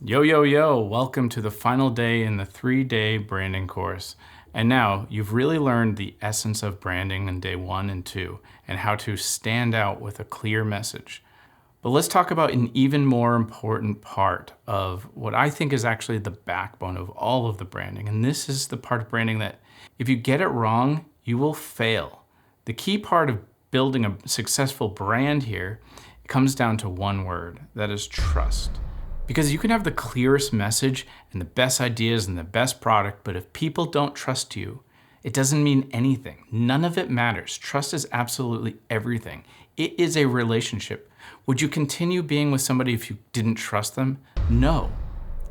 Yo, yo, yo, welcome to the final day in the 3-day branding course. And now you've really learned the essence of branding in day 1 and 2 and how to stand out with a clear message. But let's talk about an even more important part of what I think is actually the backbone of all of the branding. And this is the part of branding that if you get it wrong, you will fail. The key part of building a successful brand here comes down to one word, that is trust. Because you can have the clearest message and the best ideas and the best product, but if people don't trust you, it doesn't mean anything. None of it matters. Trust is absolutely everything. It is a relationship. Would you continue being with somebody if you didn't trust them? No.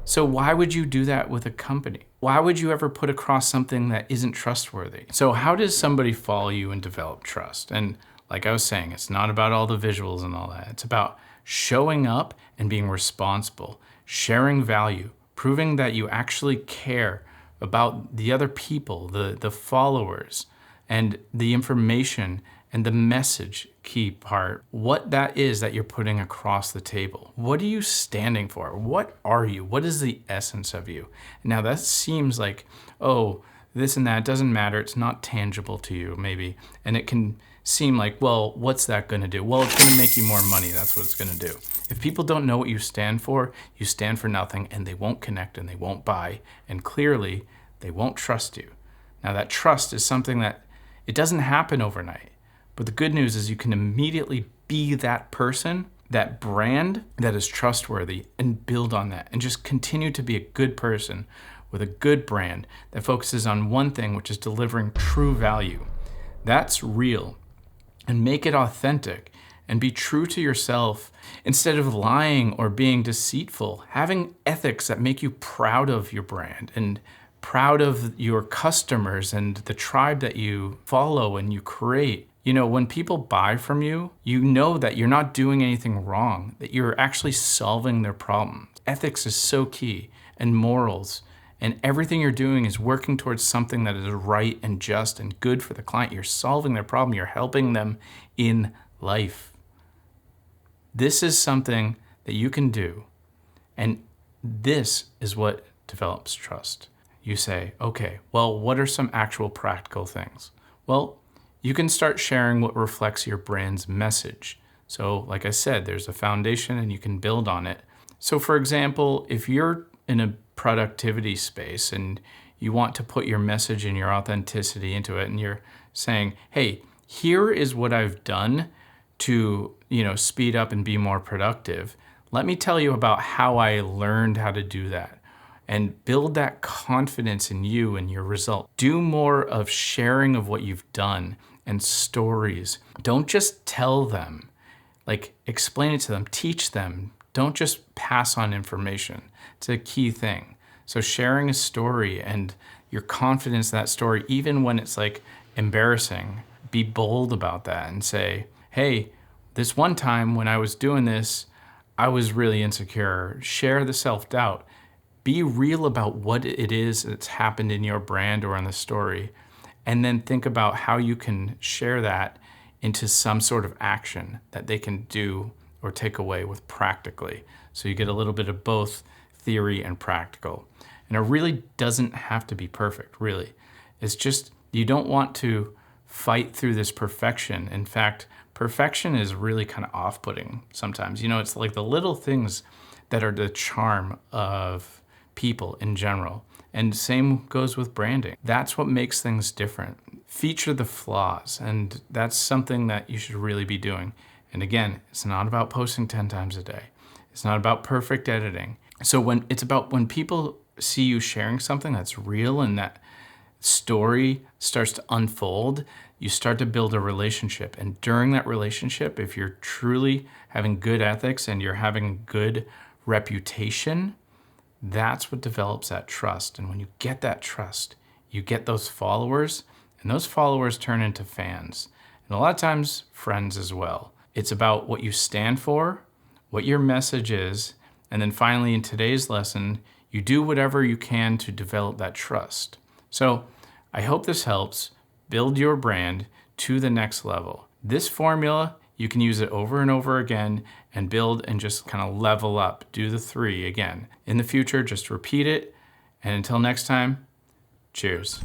So why would you do that with a company? Why would you ever put across something that isn't trustworthy? So how does somebody follow you and develop trust? And like I was saying, it's not about all the visuals and all that. It's about showing up and being responsible, sharing value, proving that you actually care about the other people, the followers, and the information and the message key part, what that is that you're putting across the table. What are you standing for? What are you? What is the essence of you? Now that seems like, oh, this and that doesn't matter. It's not tangible to you maybe. And it can seem like, well, what's that gonna do? Well, it's gonna make you more money. That's what it's gonna do. If people don't know what you stand for nothing, and they won't connect and they won't buy. And clearly they won't trust you. Now that trust is something that it doesn't happen overnight. But the good news is you can immediately be that person, that brand that is trustworthy, and build on that and just continue to be a good person with a good brand that focuses on one thing, which is delivering true value. That's real. And make it authentic and be true to yourself instead of lying or being deceitful. Having ethics that make you proud of your brand and proud of your customers and the tribe that you follow and you create. You know, when people buy from you, you know that you're not doing anything wrong, that you're actually solving their problems. Ethics is so key, and morals, and everything you're doing is working towards something that is right and just and good for the client. You're solving their problem. You're helping them in life. This is something that you can do, and this is what develops trust. You say, okay, well, what are some actual practical things? Well, you can start sharing what reflects your brand's message. So like I said, there's a foundation and you can build on it. So for example, if you're in a productivity space and you want to put your message and your authenticity into it and you're saying, hey, here is what I've done to, speed up and be more productive. Let me tell you about how I learned how to do that. And build that confidence in you and your result. Do more of sharing of what you've done and stories. Don't just tell them, explain it to them, teach them. Don't just pass on information. It's a key thing. So sharing a story and your confidence in that story, even when it's embarrassing, be bold about that and say, hey, this one time when I was doing this, I was really insecure. Share the self-doubt. Be real about what it is that's happened in your brand or in the story, and then think about how you can share that into some sort of action that they can do or take away with practically. So you get a little bit of both theory and practical. And it really doesn't have to be perfect, really. It's just, you don't want to fight through this perfection. In fact, perfection is really kind of off-putting sometimes. It's like the little things that are the charm of people in general. And same goes with branding. That's what makes things different. Feature the flaws, and that's something that you should really be doing. And again, it's not about posting 10 times a day. It's not about perfect editing. So when people see you sharing something that's real and that story starts to unfold, you start to build a relationship. And during that relationship, if you're truly having good ethics and you're having good reputation, that's what develops that trust. And when you get that trust, you get those followers, and those followers turn into fans. And a lot of times, friends as well. It's about what you stand for, what your message is, and then finally in today's lesson, you do whatever you can to develop that trust. So I hope this helps build your brand to the next level. This formula You can use it over and over again and build and just kind of level up. Do the 3 again. In the future, just repeat it. And until next time, cheers.